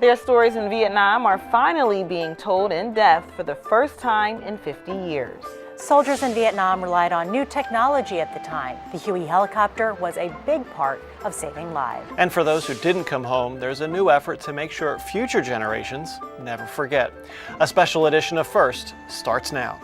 Their stories in Vietnam are finally being told in depth for the first time in 50 years. Soldiers in Vietnam relied on new technology at the time. The Huey helicopter was a big part of saving lives. And for those who didn't come home, there's a new effort to make sure future generations never forget. A special edition of First starts now.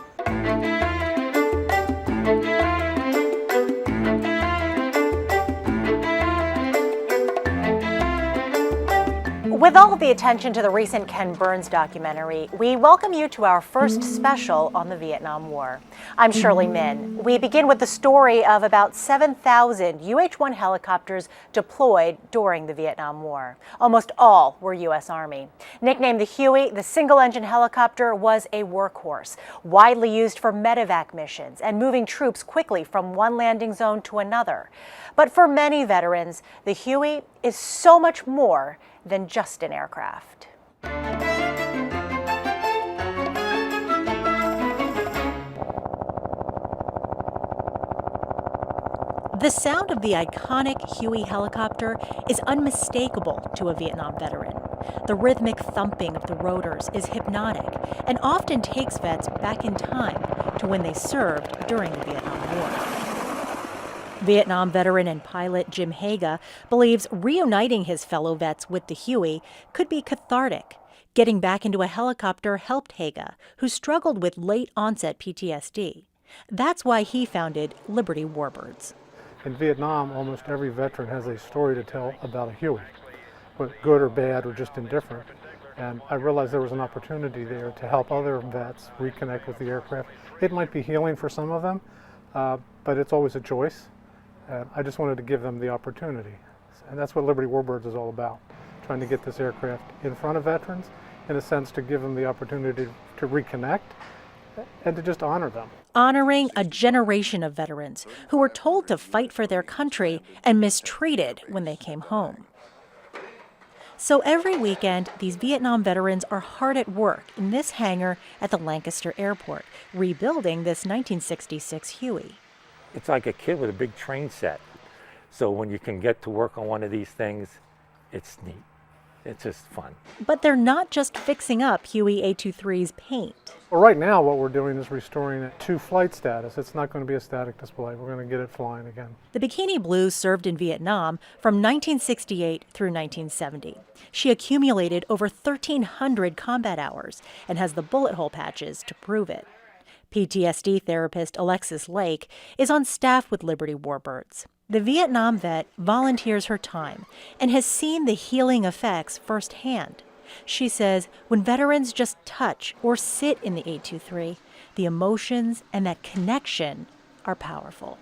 With all of the attention to the recent Ken Burns documentary, we welcome you to our first special on the Vietnam War. I'm Shirley Min. We begin with the story of about 7,000 UH-1 helicopters deployed during the Vietnam War. Almost all were U.S. Army. Nicknamed the Huey, the single-engine helicopter was a workhorse, widely used for medevac missions and moving troops quickly from one landing zone to another. But for many veterans, the Huey is so much more than just an aircraft. The sound of the iconic Huey helicopter is unmistakable to a Vietnam veteran. The rhythmic thumping of the rotors is hypnotic and often takes vets back in time to when they served during the Vietnam War. Vietnam veteran and pilot Jim Haga believes reuniting his fellow vets with the Huey could be cathartic. Getting back into a helicopter helped Haga, who struggled with late-onset PTSD. That's why he founded Liberty Warbirds. In Vietnam, almost every veteran has a story to tell about a Huey, but good or bad or just indifferent. And I realized there was an opportunity there to help other vets reconnect with the aircraft. It might be healing for some of them, but it's always a choice. I just wanted to give them the opportunity. And that's what Liberty Warbirds is all about, trying to get this aircraft in front of veterans, in a sense to give them the opportunity to reconnect and to just honor them. Honoring a generation of veterans who were told to fight for their country and mistreated when they came home. So every weekend, these Vietnam veterans are hard at work in this hangar at the Lancaster Airport, rebuilding this 1966 Huey. It's like a kid with a big train set. So when you can get to work on one of these things, it's neat. It's just fun. But they're not just fixing up Huey A23's paint. Well, right now what we're doing is restoring it to flight status. It's not going to be a static display. We're going to get it flying again. The Bikini Blue served in Vietnam from 1968 through 1970. She accumulated over 1,300 combat hours and has the bullet hole patches to prove it. PTSD therapist Alexis Lake is on staff with Liberty Warbirds. The Vietnam vet volunteers her time and has seen the healing effects firsthand. She says when veterans just touch or sit in the A23, the emotions and that connection are powerful.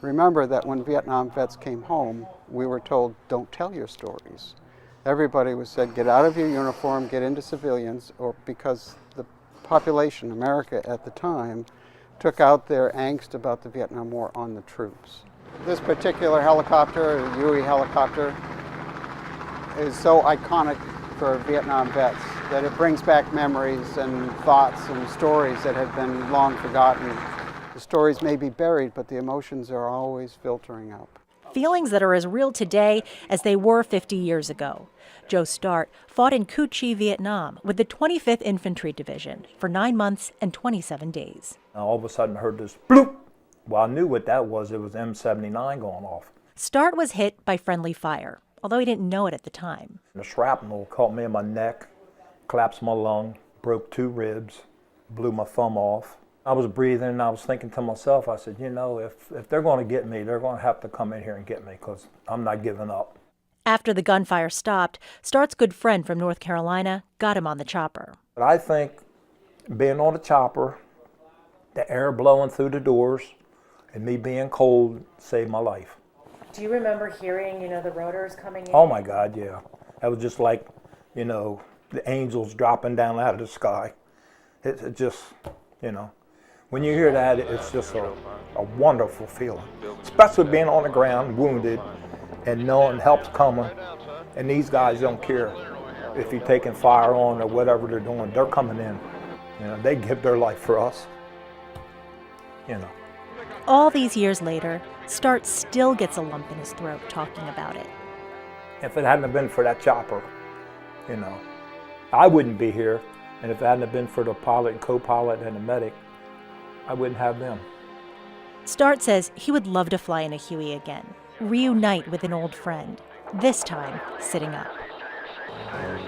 Remember that when Vietnam vets came home, we were told, don't tell your stories. Everybody was said, get out of your uniform, get into civilians, or because the population, America at the time, took out their angst about the Vietnam War on the troops. This particular helicopter, the Huey helicopter, is so iconic for Vietnam vets that it brings back memories and thoughts and stories that have been long forgotten. The stories may be buried, but the emotions are always filtering up. Feelings that are as real today as they were 50 years ago. Joe Start fought in Cu Chi, Vietnam with the 25th Infantry Division for 9 months and 27 days. All of a sudden I heard this bloop. Well, I knew what that was. It was M79 going off. Start was hit by friendly fire, although he didn't know it at the time. The shrapnel caught me in my neck, collapsed my lung, broke 2 ribs, blew my thumb off. I was breathing and I was thinking to myself, I said, you know, if they're going to get me, they're going to have to come in here and get me because I'm not giving up. After the gunfire stopped, Start's good friend from North Carolina got him on the chopper. But I think being on the chopper, the air blowing through the doors, and me being cold saved my life. Do you remember hearing, the rotors coming in? Oh my God, yeah. That was just like, the angels dropping down out of the sky. It just, when you hear that, it's just a wonderful feeling. Especially being on the ground, wounded, and knowing help's coming. And these guys don't care if you're taking fire on or whatever they're doing. They're coming in. They give their life for us. All these years later, Start still gets a lump in his throat talking about it. If it hadn't been for that chopper, you know. I wouldn't be here, and if it hadn't have been for the pilot and co-pilot and the medic, I wouldn't have them. Start says he would love to fly in a Huey again, reunite with an old friend, this time sitting up.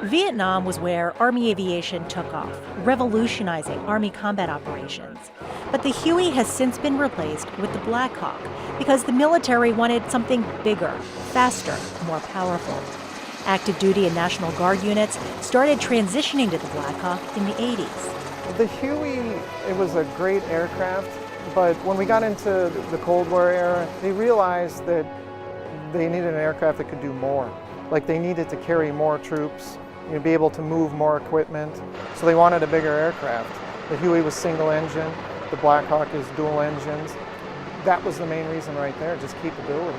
Vietnam was where Army aviation took off, revolutionizing Army combat operations. But the Huey has since been replaced with the Black Hawk because the military wanted something bigger, faster, more powerful. Active duty and National Guard units started transitioning to the Black Hawk in the 80s. The Huey, it was a great aircraft, but when we got into the Cold War era, they realized that they needed an aircraft that could do more. Like they needed to carry more troops, be able to move more equipment, so they wanted a bigger aircraft. The Huey was single engine, the Black Hawk is dual engines. That was the main reason right there, just capability.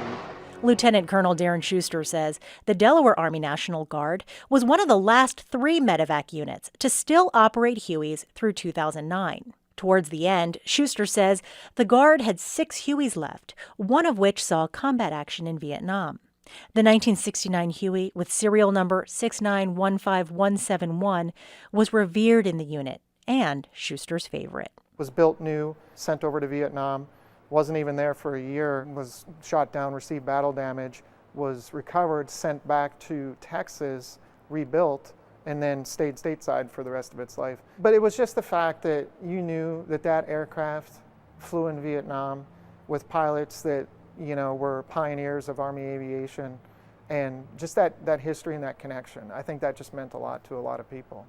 Lieutenant Colonel Darren Schuster says the Delaware Army National Guard was one of the last 3 medevac units to still operate Hueys through 2009. Towards the end, Schuster says the Guard had 6 Hueys left, one of which saw combat action in Vietnam. The 1969 Huey, with serial number 6915171, was revered in the unit and Schuster's favorite. Was built new, sent over to Vietnam, wasn't even there for a year, was shot down, received battle damage, was recovered, sent back to Texas, rebuilt, and then stayed stateside for the rest of its life. But it was just the fact that you knew that that aircraft flew in Vietnam with pilots that were pioneers of Army aviation, and just that history and that connection. I think that just meant a lot to a lot of people.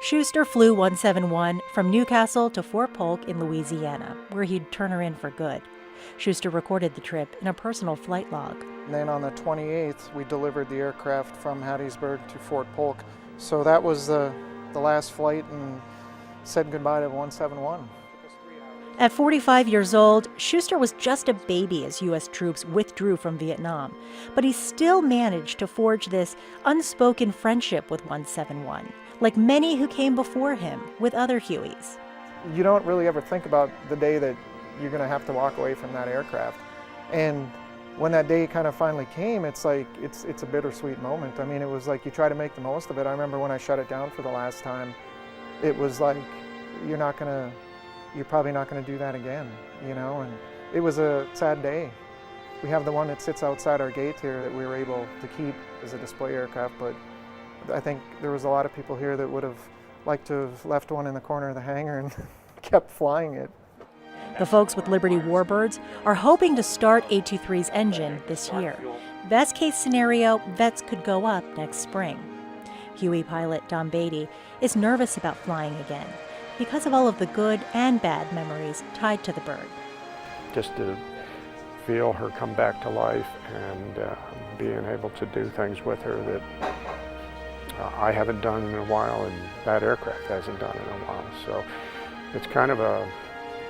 Schuster flew 171 from Newcastle to Fort Polk in Louisiana, where he'd turn her in for good. Schuster recorded the trip in a personal flight log. And then on the 28th, we delivered the aircraft from Hattiesburg to Fort Polk. So that was the last flight, and said goodbye to 171. At 45 years old, Schuster was just a baby as U.S. troops withdrew from Vietnam, but he still managed to forge this unspoken friendship with 171, like many who came before him with other Hueys. You don't really ever think about the day that you're going to have to walk away from that aircraft. And when that day kind of finally came, it's like, it's a bittersweet moment. I mean, it was like you try to make the most of it. I remember when I shut it down for the last time, it was like, you're probably not going to do that again, and it was a sad day. We have the one that sits outside our gate here that we were able to keep as a display aircraft, but I think there was a lot of people here that would have liked to have left one in the corner of the hangar and kept flying it. The folks with Liberty Warbirds are hoping to start 823's engine this year. Best case scenario, vets could go up next spring. Huey pilot Don Beatty is nervous about flying again, because of all of the good and bad memories tied to the bird. Just to feel her come back to life and being able to do things with her that I haven't done in a while and that aircraft hasn't done in a while. So it's kind of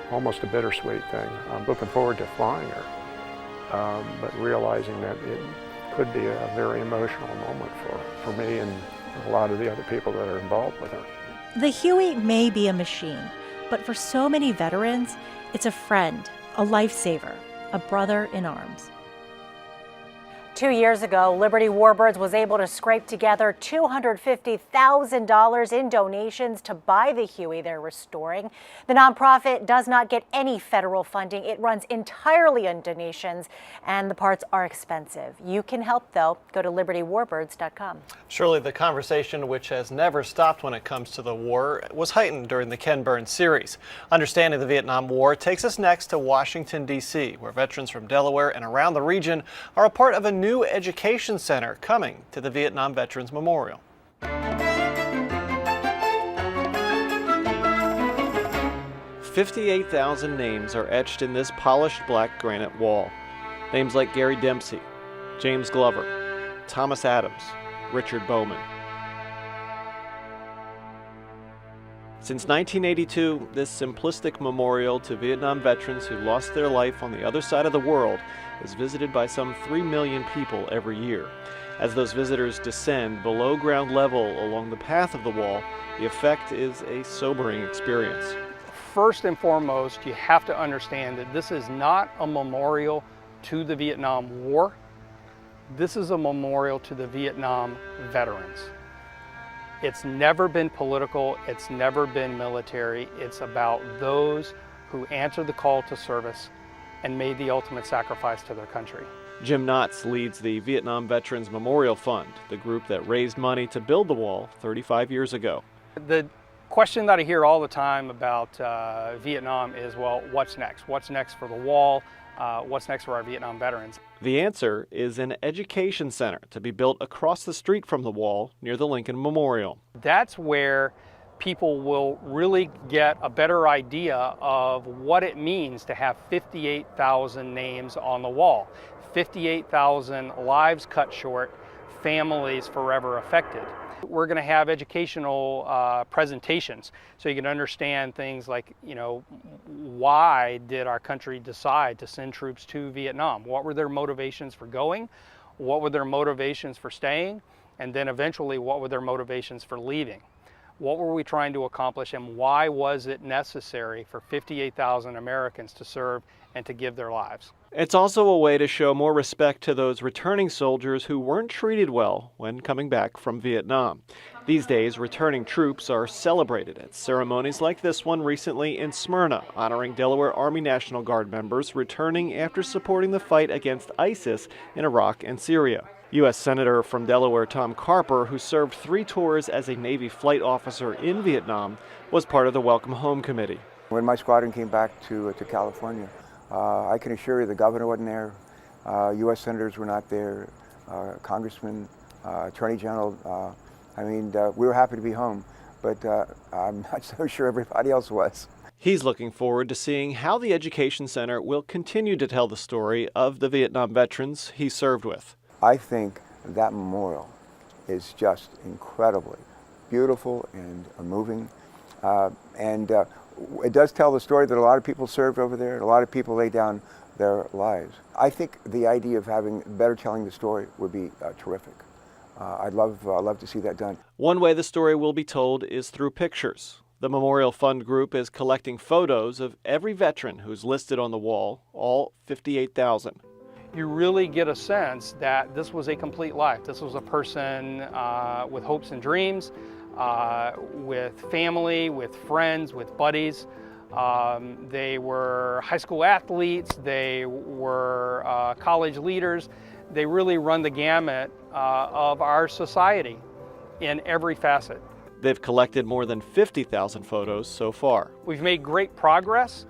almost a bittersweet thing. I'm looking forward to flying her, but realizing that it could be a very emotional moment for me and a lot of the other people that are involved with her. The Huey may be a machine, but for so many veterans, it's a friend, a lifesaver, a brother in arms. 2 years ago, Liberty Warbirds was able to scrape together $250,000 in donations to buy the Huey they're restoring. The nonprofit does not get any federal funding. It runs entirely on donations, and the parts are expensive. You can help, though. Go to libertywarbirds.com. Surely the conversation, which has never stopped when it comes to the war, was heightened during the Ken Burns series. Understanding the Vietnam War takes us next to Washington, D.C., where veterans from Delaware and around the region are a part of a new education center coming to the Vietnam Veterans Memorial. 58,000 names are etched in this polished black granite wall. Names like Gary Dempsey, James Glover, Thomas Adams, Richard Bowman. Since 1982, this simplistic memorial to Vietnam veterans who lost their life on the other side of the world is visited by some 3 million people every year. As those visitors descend below ground level along the path of the wall, the effect is a sobering experience. First and foremost, you have to understand that this is not a memorial to the Vietnam War. This is a memorial to the Vietnam veterans. It's never been political, it's never been military. It's about those who answered the call to service and made the ultimate sacrifice to their country. Jim Knotts leads the Vietnam Veterans Memorial Fund, the group that raised money to build the wall 35 years ago. The question that I hear all the time about Vietnam is, well, what's next? What's next for the wall? What's next for our Vietnam veterans? The answer is an education center to be built across the street from the wall near the Lincoln Memorial. That's where people will really get a better idea of what it means to have 58,000 names on the wall, 58,000 lives cut short, families forever affected. We're going to have educational presentations so you can understand things like, why did our country decide to send troops to Vietnam? What were their motivations for going? What were their motivations for staying? And then eventually, what were their motivations for leaving? What were we trying to accomplish, and why was it necessary for 58,000 Americans to serve and to give their lives? It's also a way to show more respect to those returning soldiers who weren't treated well when coming back from Vietnam. These days, returning troops are celebrated at ceremonies like this one recently in Smyrna, honoring Delaware Army National Guard members returning after supporting the fight against ISIS in Iraq and Syria. U.S. Senator from Delaware Tom Carper, who served 3 tours as a Navy flight officer in Vietnam, was part of the Welcome Home Committee. When my squadron came back to California, I can assure you the governor wasn't there, U.S. senators were not there, congressmen, attorney general. We were happy to be home, but I'm not so sure everybody else was. He's looking forward to seeing how the Education Center will continue to tell the story of the Vietnam veterans he served with. I think that memorial is just incredibly beautiful and moving, and it does tell the story that a lot of people served over there, a lot of people laid down their lives. I think the idea of having better telling the story would be terrific. I'd love to see that done. One way the story will be told is through pictures. The Memorial Fund Group is collecting photos of every veteran who's listed on the wall, all 58,000. You really get a sense that this was a complete life. This was a person with hopes and dreams, with family, with friends, with buddies. They were high school athletes, they were college leaders. They really run the gamut of our society in every facet. They've collected more than 50,000 photos so far. We've made great progress.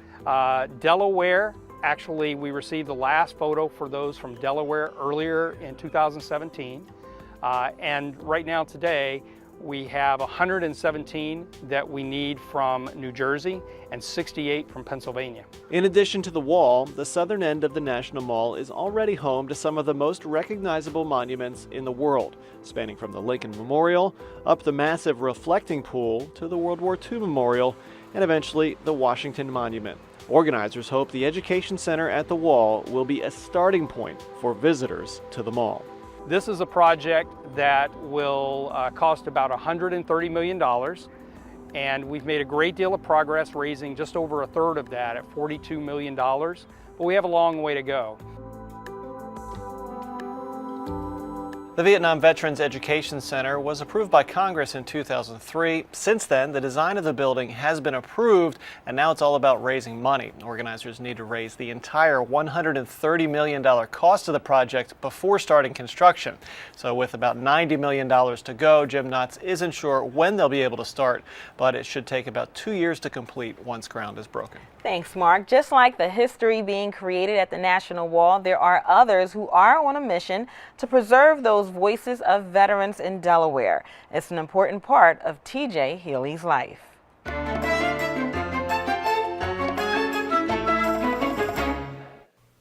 Delaware, actually, we received the last photo for those from Delaware earlier in 2017. And right now today, we have 117 that we need from New Jersey and 68 from Pennsylvania. In addition to the wall, the southern end of the National Mall is already home to some of the most recognizable monuments in the world, spanning from the Lincoln Memorial, up the massive reflecting pool to the World War II Memorial, and eventually the Washington Monument. Organizers hope the Education Center at the wall will be a starting point for visitors to the mall. This is a project that will cost about $130 million, and we've made a great deal of progress, raising just over a third of that at $42 million, but we have a long way to go. The Vietnam Veterans Education Center was approved by Congress in 2003. Since then, the design of the building has been approved, and now it's all about raising money. Organizers need to raise the entire $130 million cost of the project before starting construction. So with about $90 million to go, Jim Knotts isn't sure when they'll be able to start, but it should take about 2 years to complete once ground is broken. Thanks, Mark. Just like the history being created at the National Wall, there are others who are on a mission to preserve those voices of veterans in Delaware. It's an important part of T.J. Healy's life.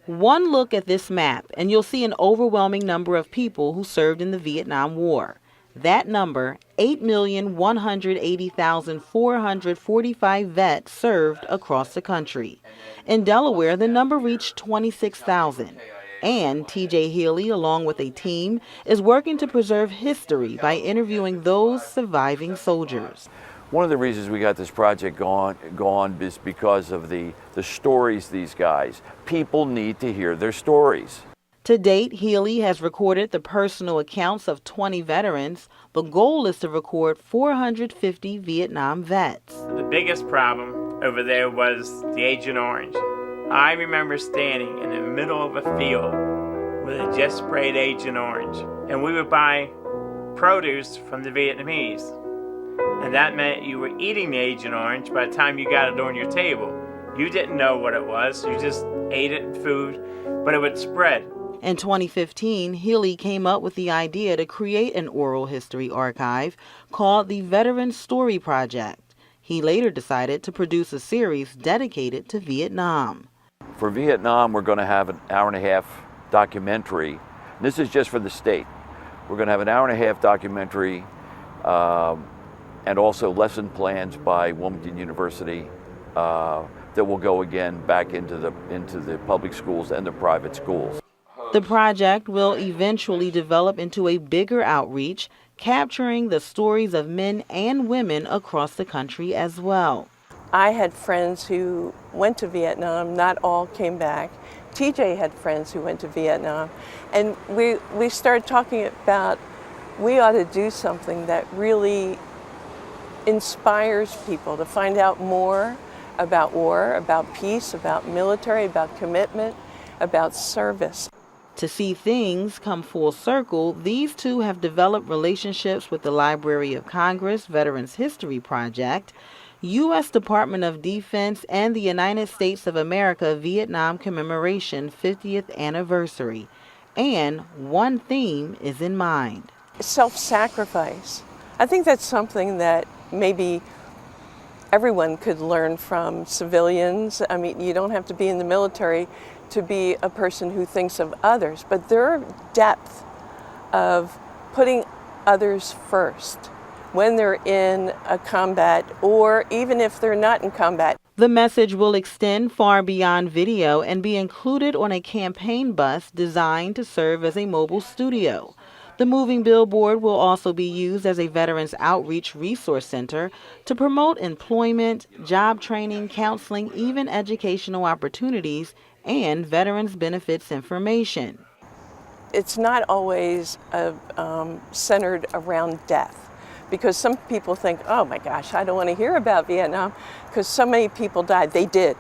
One look at this map and you'll see an overwhelming number of people who served in the Vietnam War. That number, 8,180,445 vets served across the country. In Delaware, the number reached 26,000. And T.J. Healy, along with a team, is working to preserve history by interviewing those surviving soldiers. One of the reasons we got this project going is because of the stories these guys. People need to hear their stories. To date, Huey has recorded the personal accounts of 20 veterans. The goal is to record 450 Vietnam vets. The biggest problem over there was the Agent Orange. I remember standing in the middle of a field with a just sprayed Agent Orange, and we would buy produce from the Vietnamese. And that meant you were eating the Agent Orange by the time you got it on your table. You didn't know what it was, you just ate it, food, but it would spread. In 2015, Huey came up with the idea to create an oral history archive called the Veteran Story Project. He later decided to produce a series dedicated to Vietnam. For Vietnam, we're going to have an hour-and-a-half documentary. This is just for the state. We're going to have an hour-and-a-half documentary and also lesson plans by Wilmington University that will go again back into the public schools and the private schools. The project will eventually develop into a bigger outreach, capturing the stories of men and women across the country as well. I had friends who went to Vietnam, not all came back. TJ had friends who went to Vietnam, and we started talking about we ought to do something that really inspires people to find out more about war, about peace, about military, about commitment, about service. To see things come full circle, these two have developed relationships with the Library of Congress Veterans History Project, U.S. Department of Defense, and the United States of America Vietnam Commemoration 50th Anniversary. And one theme is in mind. Self-sacrifice. I think that's something that maybe everyone could learn from civilians. I mean, you don't have to be in the military to be a person who thinks of others, but their depth of putting others first when they're in a combat or even if they're not in combat. The message will extend far beyond video and be included on a campaign bus designed to serve as a mobile studio. The moving billboard will also be used as a Veterans Outreach Resource Center to promote employment, job training, counseling, even educational opportunities, and veterans benefits information. It's not always centered around death, because some people think, oh my gosh, I don't want to hear about Vietnam because so many people died. They did.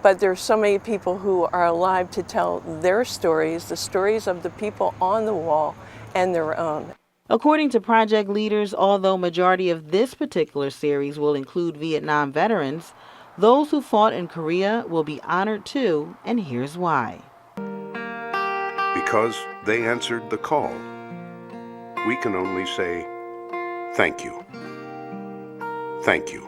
But there's so many people who are alive to tell their stories, the stories of the people on the wall and their own. According to project leaders, although majority of this particular series will include Vietnam veterans, those who fought in Korea will be honored too, and here's why. Because they answered the call, we can only say thank you. Thank you.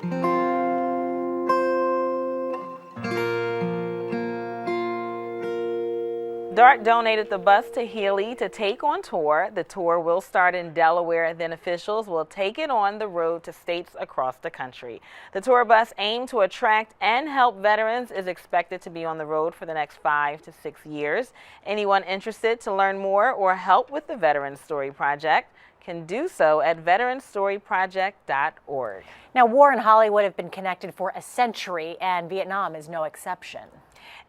DART donated the bus to Huey to take on tour. The tour will start in Delaware, then officials will take it on the road to states across the country. The tour bus, aimed to attract and help veterans, is expected to be on the road for the next 5 to 6 years. Anyone interested to learn more or help with the Veteran Story Project can do so at veteranstoryproject.org. Now, war and Hollywood have been connected for a century, and Vietnam is no exception.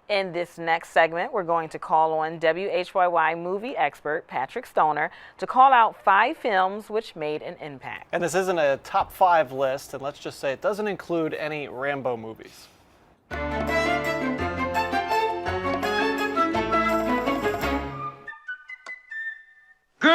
In this next segment, we're going to call on WHYY movie expert Patrick Stoner to call out 5 films which made an impact. And this isn't a top 5 list, and let's just say it doesn't include any Rambo movies. Good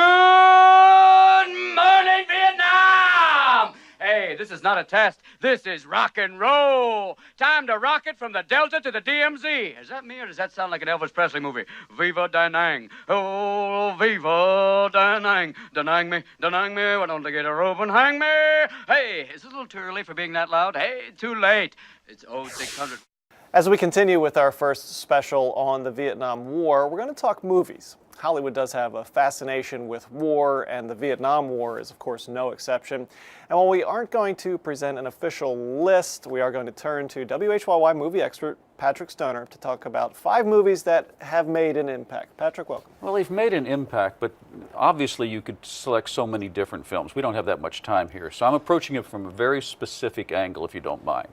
morning, Vietnam! Hey, this is not a test. This is rock and roll. Time to rock it from the Delta to the DMZ. Is that me or does that sound like an Elvis Presley movie? Viva Da Nang. Oh, Viva Da Nang. Da Nang me, why don't they get a rope and hang me? Hey, is it a little too early for being that loud? Hey, too late. It's 0600. As we continue with our first special on the Vietnam War, we're going to talk movies. Hollywood does have a fascination with war, and the Vietnam War is, of course, no exception. And while we aren't going to present an official list, we are going to turn to WHYY movie expert Patrick Stoner to talk about 5 movies that have made an impact. Patrick, welcome. Well, they've made an impact, but obviously you could select so many different films. We don't have that much time here, so I'm approaching it from a very specific angle, if you don't mind.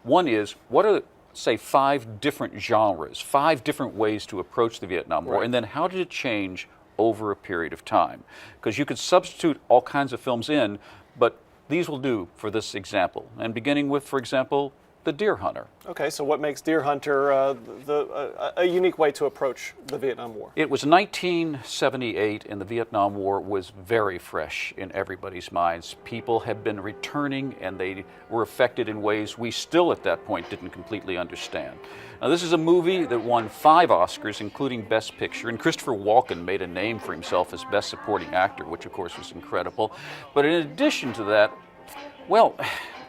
One is, what are say, 5 different genres, 5 different ways to approach the Vietnam War, and then how did it change over a period of time? Because you could substitute all kinds of films in, but these will do for this example. And beginning with, for example, The Deer Hunter. Okay, so what makes Deer Hunter a unique way to approach the Vietnam War? It was 1978, and the Vietnam War was very fresh in everybody's minds. People had been returning, and they were affected in ways we still at that point didn't completely understand. Now, this is a movie that won 5 Oscars, including Best Picture, and Christopher Walken made a name for himself as Best Supporting Actor, which of course was incredible. But in addition to that, well,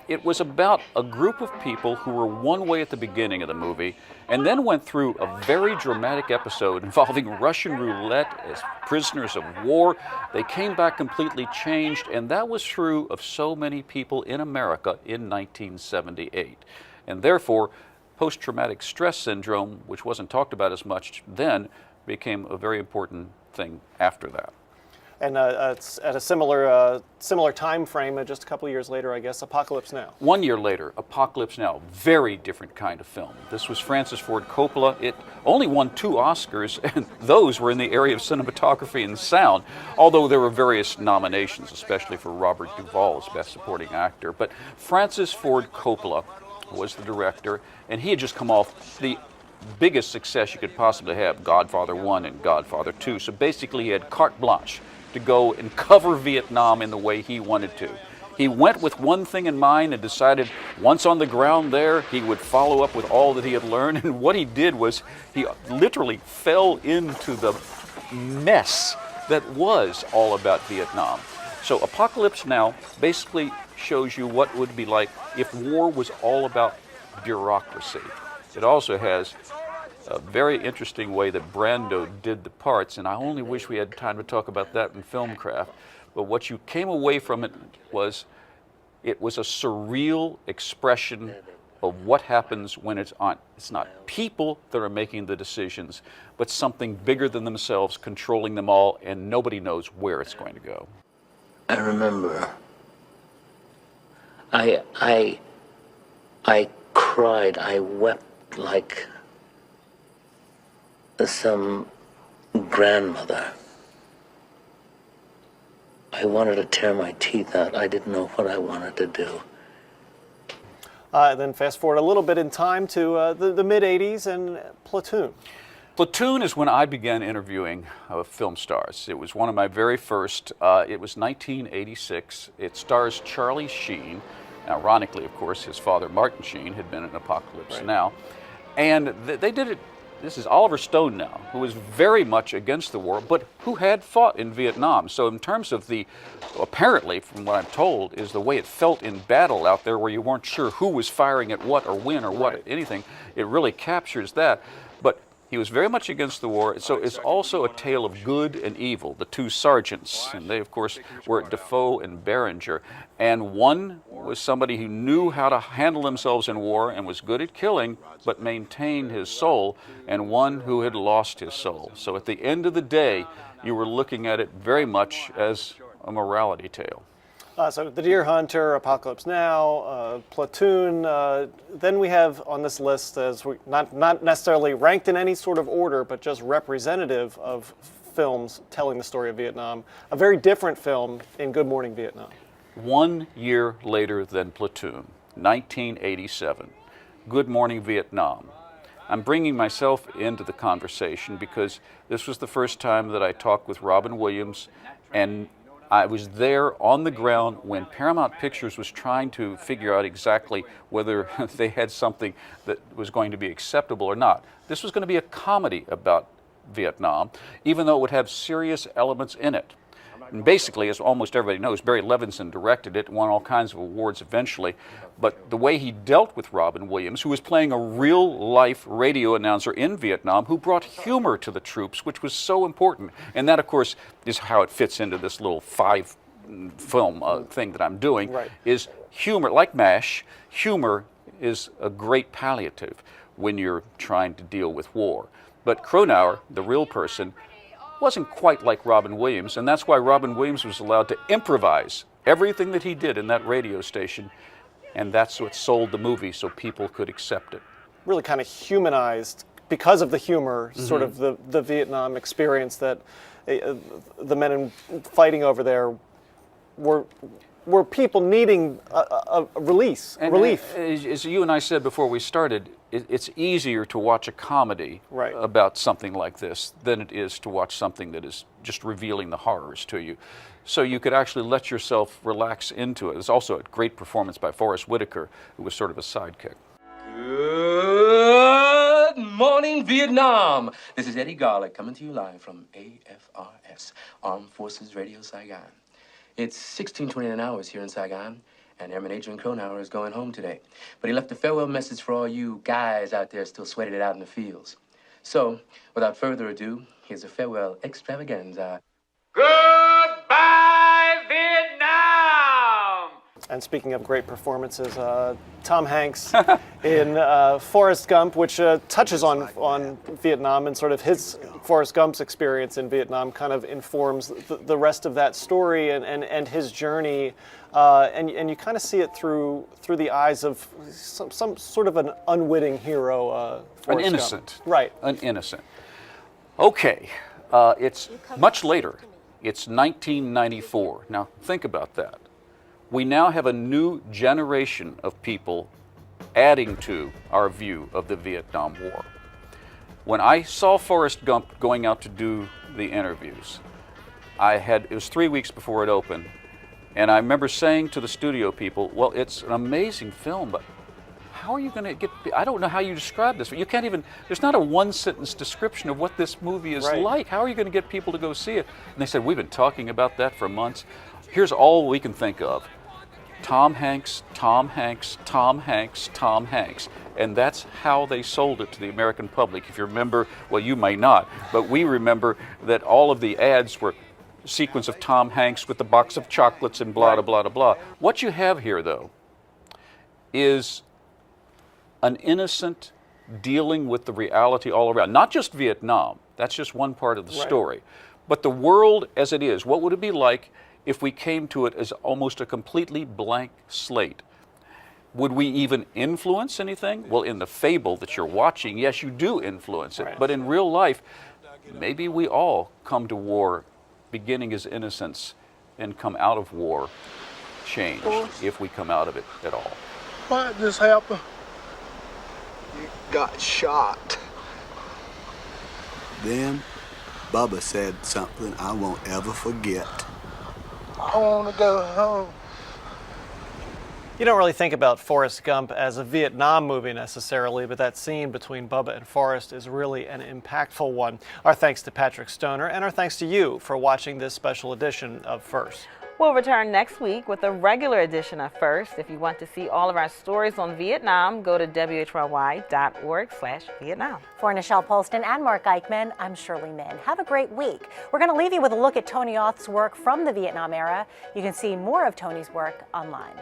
it was about a group of people who were one way at the beginning of the movie and then went through a very dramatic episode involving Russian roulette as prisoners of war. They came back completely changed, and that was true of so many people in America in 1978. And therefore, post-traumatic stress syndrome, which wasn't talked about as much then, became a very important thing after that. And it's at a similar time frame, just a couple of years later, I guess, Apocalypse Now. 1 year later, Apocalypse Now, very different kind of film. This was Francis Ford Coppola. It only won 2 Oscars, and those were in the area of cinematography and sound, although there were various nominations, especially for Robert Duvall as Best Supporting Actor. But Francis Ford Coppola was the director, and he had just come off the biggest success you could possibly have, Godfather 1 and Godfather 2. So basically he had carte blanche to go and cover Vietnam in the way he wanted to. He went with one thing in mind and decided once on the ground there, he would follow up with all that he had learned. And what he did was he literally fell into the mess that was all about Vietnam. So Apocalypse Now basically shows you what it would be like if war was all about bureaucracy. It also has a very interesting way that Brando did the parts, and I only wish we had time to talk about that in Filmcraft, but what you came away from it was a surreal expression of what happens when it's not people that are making the decisions, but something bigger than themselves controlling them all, and nobody knows where it's going to go. I remember I cried, I wept like some grandmother. I wanted to tear my teeth out. I didn't know what I wanted to do. Then fast forward a little bit in time to the mid-'80s and Platoon. Platoon is when I began interviewing film stars. It was one of my very first. It was 1986. It stars Charlie Sheen. Ironically, of course, his father, Martin Sheen, had been in Apocalypse Now. And they did it. This is Oliver Stone now, who was very much against the war, but who had fought in Vietnam. So in terms of apparently, from what I'm told, is the way it felt in battle out there where you weren't sure who was firing at what or when or what, anything, it really captures that. But he was very much against the war, so it's also a tale of good and evil, the 2 sergeants, and they, of course, were Defoe and Berenger. And one was somebody who knew how to handle themselves in war and was good at killing, but maintained his soul, and one who had lost his soul. So at the end of the day, you were looking at it very much as a morality tale. So The Deer Hunter, Apocalypse Now, Platoon. Then we have on this list, as not necessarily ranked in any sort of order, but just representative of films telling the story of Vietnam, a very different film in Good Morning Vietnam. 1 year later than Platoon, 1987, Good Morning Vietnam. I'm bringing myself into the conversation because this was the first time that I talked with Robin Williams, and I was there on the ground when Paramount Pictures was trying to figure out exactly whether they had something that was going to be acceptable or not. This was going to be a comedy about Vietnam, even though it would have serious elements in it. And basically, as almost everybody knows, Barry Levinson directed it and won all kinds of awards eventually. But the way he dealt with Robin Williams, who was playing a real-life radio announcer in Vietnam, who brought humor to the troops, which was so important. And that, of course, is how it fits into this little 5-film thing that I'm doing, is humor. Like MASH, humor is a great palliative when you're trying to deal with war. But Cronauer, the real person, wasn't quite like Robin Williams, and that's why Robin Williams was allowed to improvise everything that he did in that radio station, and that's what sold the movie so people could accept it. really kind of humanized, because of the humor, sort of the Vietnam experience, that the men fighting over there were people needing a relief. As you and I said before we started, it's easier to watch a comedy about something like this than it is to watch something that is just revealing the horrors to you. So you could actually let yourself relax into it. There's also a great performance by Forrest Whitaker, who was sort of a sidekick. Good morning, Vietnam. This is Eddie Garlick coming to you live from AFRS, Armed Forces Radio Saigon. It's 16:29 hours here in Saigon, and Airman Adrian Cronauer is going home today. But he left a farewell message for all you guys out there still sweating it out in the fields. So, without further ado, here's a farewell extravaganza. Goodbye, Vietnam! And speaking of great performances, Tom Hanks in Forrest Gump, which touches on Vietnam, and sort of his Forrest Gump's experience in Vietnam kind of informs the rest of that story and his journey, and you kind of see it through the eyes of some sort of an unwitting hero, Forrest An innocent. Gump. Right. An innocent. Okay, it's much later. It's 1994. Now, think about that. We now have a new generation of people adding to our view of the Vietnam War. When I saw Forrest Gump going out to do the interviews, it was 3 weeks before it opened, and I remember saying to the studio people, well, it's an amazing film, but how are you going to get, I don't know how you describe this. You can't even, there's not a one-sentence description of what this movie is like. How are you going to get people to go see it? And they said, we've been talking about that for months. Here's all we can think of. Tom Hanks, Tom Hanks, Tom Hanks, Tom Hanks. And that's how they sold it to the American public. If you remember, well, you may not, but we remember that all of the ads were a sequence of Tom Hanks with the box of chocolates and blah, blah, blah, blah. What you have here, though, is an innocent dealing with the reality all around. Not just Vietnam, that's just one part of the story, but the world as it is. What would it be like if we came to it as almost a completely blank slate? Would we even influence anything? Well, in the fable that you're watching, yes, you do influence it. But in real life, maybe we all come to war beginning as innocents and come out of war changed, if we come out of it at all. What just happened? You got shot. Then Bubba said something I won't ever forget. I want to go home. You don't really think about Forrest Gump as a Vietnam movie necessarily, but that scene between Bubba and Forrest is really an impactful one. Our thanks to Patrick Stoner, and our thanks to you for watching this special edition of First. We'll return next week with a regular edition of First. If you want to see all of our stories on Vietnam, go to WHYY.org/Vietnam. For Nichelle Polston and Mark Eichman, I'm Shirley Min. Have a great week. We're going to leave you with a look at Tony Auth's work from the Vietnam era. You can see more of Tony's work online.